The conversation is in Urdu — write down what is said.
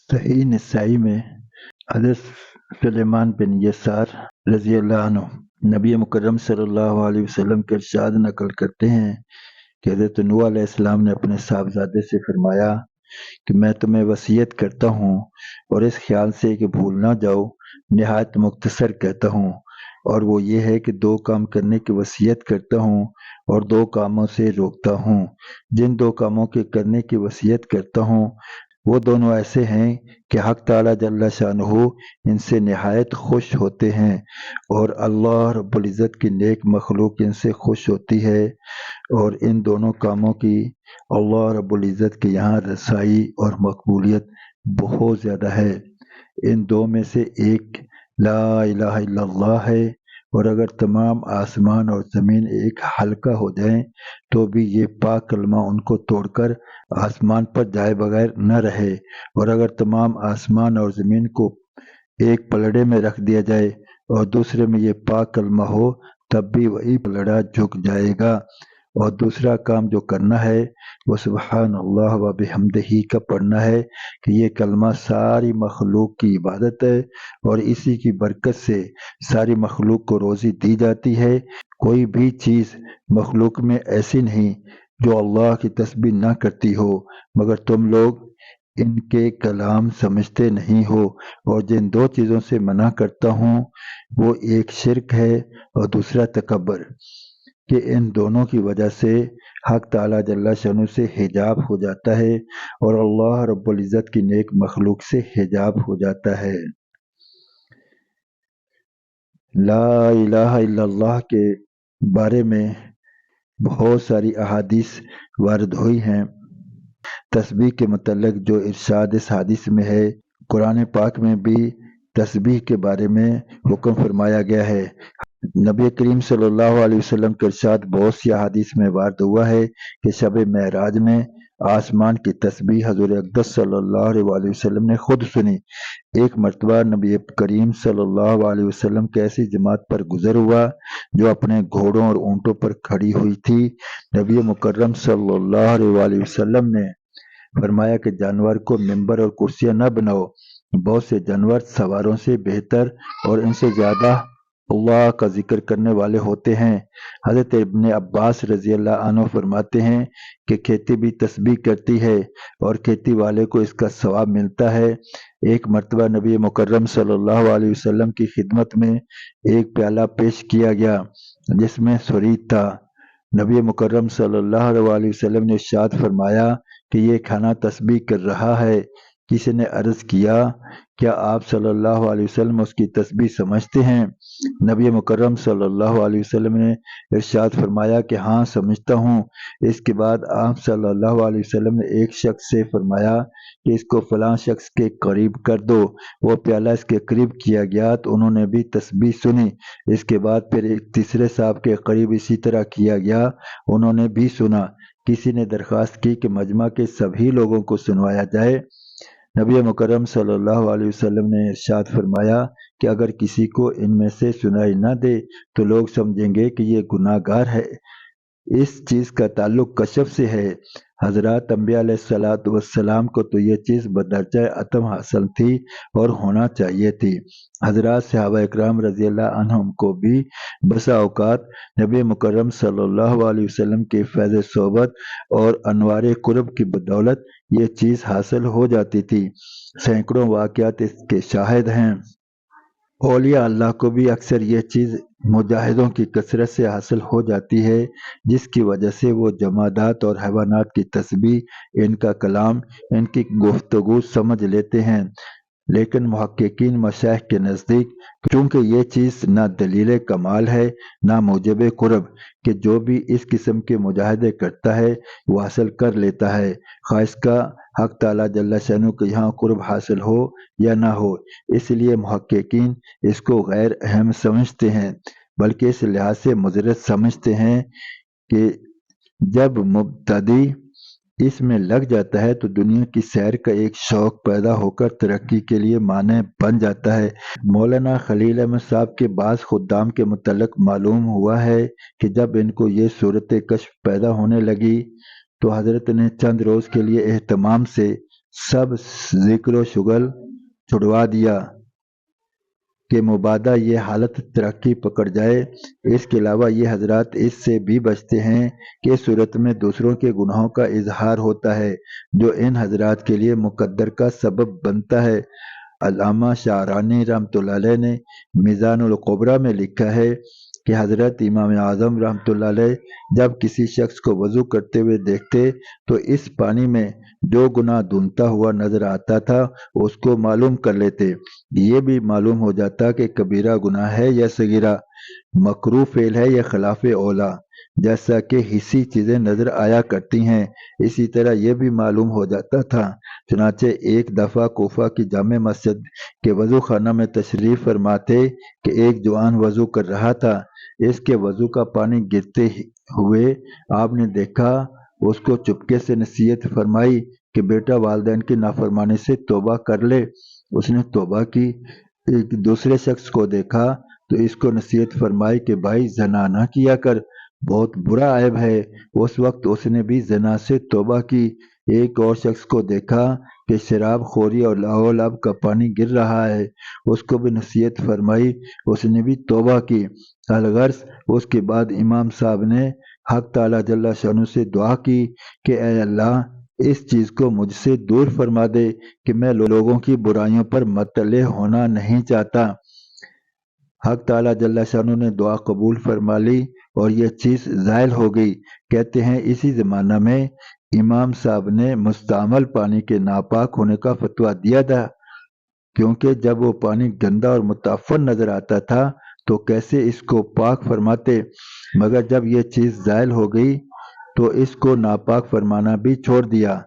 صحیح نسائی میں حضرت سلیمان بن یسار رضی اللہ عنہ نبی مکرم صلی اللہ علیہ وسلم کے ارشاد نقل کرتے ہیں کہ حضرت نوح علیہ السلام نے اپنے صاحبزادے سے فرمایا کہ میں تمہیں وصیت کرتا ہوں اور اس خیال سے کہ بھول نہ جاؤ نہایت مختصر کہتا ہوں، اور وہ یہ ہے کہ دو کام کرنے کی وصیت کرتا ہوں اور دو کاموں سے روکتا ہوں۔ جن دو کاموں کے کرنے کی وصیت کرتا ہوں وہ دونوں ایسے ہیں کہ حق تعالیٰ جل شانہ ان سے نہایت خوش ہوتے ہیں اور اللہ رب العزت کی نیک مخلوق ان سے خوش ہوتی ہے، اور ان دونوں کاموں کی اللہ رب العزت کے یہاں رسائی اور مقبولیت بہت زیادہ ہے۔ ان دو میں سے ایک لا الہ الا اللہ ہے، اور اگر تمام آسمان اور زمین ایک حلقہ ہو جائیں تو بھی یہ پاک کلمہ ان کو توڑ کر آسمان پر جائے بغیر نہ رہے، اور اگر تمام آسمان اور زمین کو ایک پلڑے میں رکھ دیا جائے اور دوسرے میں یہ پاک کلمہ ہو تب بھی وہی پلڑا جھک جائے گا۔ اور دوسرا کام جو کرنا ہے وہ سبحان اللہ و بحمدہ کا پڑھنا ہے کہ یہ کلمہ ساری مخلوق کی عبادت ہے اور اسی کی برکت سے ساری مخلوق کو روزی دی جاتی ہے۔ کوئی بھی چیز مخلوق میں ایسی نہیں جو اللہ کی تسبیح نہ کرتی ہو، مگر تم لوگ ان کے کلام سمجھتے نہیں ہو۔ اور جن دو چیزوں سے منع کرتا ہوں وہ ایک شرک ہے اور دوسرا تکبر، کہ ان دونوں کی وجہ سے حق تعالیٰ جل شانہ سے حجاب ہو جاتا ہے اور اللہ رب العزت کی نیک مخلوق سے حجاب ہو جاتا ہے۔ لا الہ الا اللہ کے بارے میں بہت ساری احادیث وارد ہوئی ہیں۔ تسبیح کے متعلق جو ارشاد اس حدیث میں ہے، قرآن پاک میں بھی تسبیح کے بارے میں حکم فرمایا گیا ہے۔ نبی کریم صلی اللہ علیہ وسلم کے ارشاد بہت سی احادیث میں وارد ہوا ہے کہ شب معراج میں آسمان کی تسبیح حضور اقدس صلی اللہ علیہ وسلم نے خود سنی۔ ایک مرتبہ نبی کریم صلی اللہ علیہ وسلم کے ایسی جماعت پر گزر ہوا جو اپنے گھوڑوں اور اونٹوں پر کھڑی ہوئی تھی۔ نبی مکرم صلی اللہ علیہ وسلم نے فرمایا کہ جانور کو ممبر اور کرسیاں نہ بناؤ، بہت سے جانور سواروں سے بہتر اور ان سے زیادہ اللہ کا ذکر کرنے والے ہوتے ہیں۔ حضرت ابن عباس رضی اللہ عنہ فرماتے ہیں کہ کھیتی بھی تسبیح کرتی ہے اور کھیتی والے کو اس کا ثواب ملتا ہے۔ ایک مرتبہ نبی مکرم صلی اللہ علیہ وسلم کی خدمت میں ایک پیالہ پیش کیا گیا جس میں سرید تھا۔ نبی مکرم صلی اللہ علیہ وسلم نے ارشاد فرمایا کہ یہ کھانا تسبیح کر رہا ہے۔ کسی نے عرض کیا کیا آپ صلی اللہ علیہ وسلم اس کی تسبیح سمجھتے ہیں؟ نبی مکرم صلی اللہ علیہ وسلم نے ارشاد فرمایا کہ ہاں سمجھتا ہوں۔ اس کے بعد آپ صلی اللہ علیہ وسلم نے ایک شخص سے فرمایا کہ اس کو فلاں شخص کے قریب کر دو۔ وہ پیالہ اس کے قریب کیا گیا تو انہوں نے بھی تسبیح سنی۔ اس کے بعد پھر ایک تیسرے صاحب کے قریب اسی طرح کیا گیا، انہوں نے بھی سنا۔ کسی نے درخواست کی کہ مجمع کے سبھی لوگوں کو سنوایا جائے۔ نبی مکرم صلی اللہ علیہ وسلم نے ارشاد فرمایا کہ اگر کسی کو ان میں سے سنائی نہ دے تو لوگ سمجھیں گے کہ یہ گناہ گار ہے۔ اس چیز کا تعلق کشف سے ہے۔ حضرات انبیاء علیہ السلام کو تو یہ چیز بدرجہ اتم حاصل تھی اور ہونا چاہیے تھی۔ حضرات صحابہ اکرام رضی اللہ عنہم کو بھی بسا اوقات نبی مکرم صلی اللہ علیہ وسلم کے فیض صحبت اور انوار قرب کی بدولت یہ چیز حاصل ہو جاتی تھی۔ سینکڑوں واقعات اس کے شاہد ہیں۔ اولیاء اللہ کو بھی اکثر یہ چیز مجاہدوں کی کثرت سے حاصل ہو جاتی ہے، جس کی وجہ سے وہ جمادات اور حیوانات کی تسبیح، ان کا کلام، ان کی گفتگو سمجھ لیتے ہیں۔ لیکن محققین مشائخ کے نزدیک چونکہ یہ چیز نہ دلیل کمال ہے نہ موجب قرب، کہ جو بھی اس قسم کے مجاہدے کرتا ہے وہ حاصل کر لیتا ہے، خواہ اس کا حق تعالیٰ جل شانہ کے یہاں قرب حاصل ہو یا نہ ہو۔ اس لیے محققین اس کو غیر اہم سمجھتے ہیں، بلکہ اس لحاظ سے مضر سمجھتے ہیں کہ جب مبتدی اس میں لگ جاتا ہے تو دنیا کی سیر کا ایک شوق پیدا ہو کر ترقی کے لیے مانع بن جاتا ہے۔ مولانا خلیل احمد صاحب کے بعض خدام کے متعلق معلوم ہوا ہے کہ جب ان کو یہ صورت کشف پیدا ہونے لگی تو حضرت نے چند روز کے لیے اہتمام سے سب ذکر و شغل چھڑوا دیا کہ مبادا یہ حالت ترقی پکڑ جائے۔ اس کے علاوہ یہ حضرات اس سے بھی بچتے ہیں کہ اس صورت میں دوسروں کے گناہوں کا اظہار ہوتا ہے جو ان حضرات کے لیے مقدر کا سبب بنتا ہے۔ علامہ شعرانی رحمۃ اللہ علیہ نے میزان الکبریٰ میں لکھا ہے کہ حضرت امام اعظم رحمۃ اللہ علیہ جب کسی شخص کو وضو کرتے ہوئے دیکھتے تو اس پانی میں جو گناہ دھندتا ہوا نظر آتا تھا اس کو معلوم کر لیتے۔ یہ بھی معلوم ہو جاتا کہ کبیرہ گناہ ہے یا صغیرہ، مکروہ فعل ہے یا خلاف اولیٰ، جیسا کہ حسی چیزیں نظر آیا کرتی ہیں۔ اسی طرح یہ بھی معلوم ہو جاتا تھا۔ چنانچہ ایک دفعہ کوفہ کی جامع مسجد کے وضو خانہ میں تشریف فرما تھے کہ ایک جوان وضو کر رہا تھا۔ اس کے وضو کا پانی گرتے ہوئے آپ نے دیکھا، اس کو چپکے سے نصیحت فرمائی کہ بیٹا والدین کی نافرمانی سے توبہ کر لے۔ اس نے توبہ کی۔ ایک دوسرے شخص کو دیکھا تو اس کو نصیحت فرمائی کہ بھائی زنا نہ کیا کر، بہت برا عیب ہے۔ اس وقت اس نے بھی زنا سے توبہ کی۔ ایک اور شخص کو دیکھا کہ شراب خوری اور لہولاب کا پانی گر رہا ہے، اس کو بھی نصیحت فرمائی، اس نے بھی توبہ کی۔ الغرض اس کے بعد امام صاحب نے حق تعالیٰ جل شانہ سے دعا کی کہ اے اللہ اس چیز کو مجھ سے دور فرما دے کہ میں لوگوں کی برائیوں پر مطلع ہونا نہیں چاہتا۔ حق تعالیٰ جل شانہ نے دعا قبول فرما لی اور یہ چیز زائل ہو گئی۔ کہتے ہیں اسی زمانہ میں امام صاحب نے مستعمل پانی کے ناپاک ہونے کا فتویٰ دیا تھا، کیونکہ جب وہ پانی گندا اور متعفن نظر آتا تھا تو کیسے اس کو پاک فرماتے، مگر جب یہ چیز زائل ہو گئی تو اس کو ناپاک فرمانا بھی چھوڑ دیا۔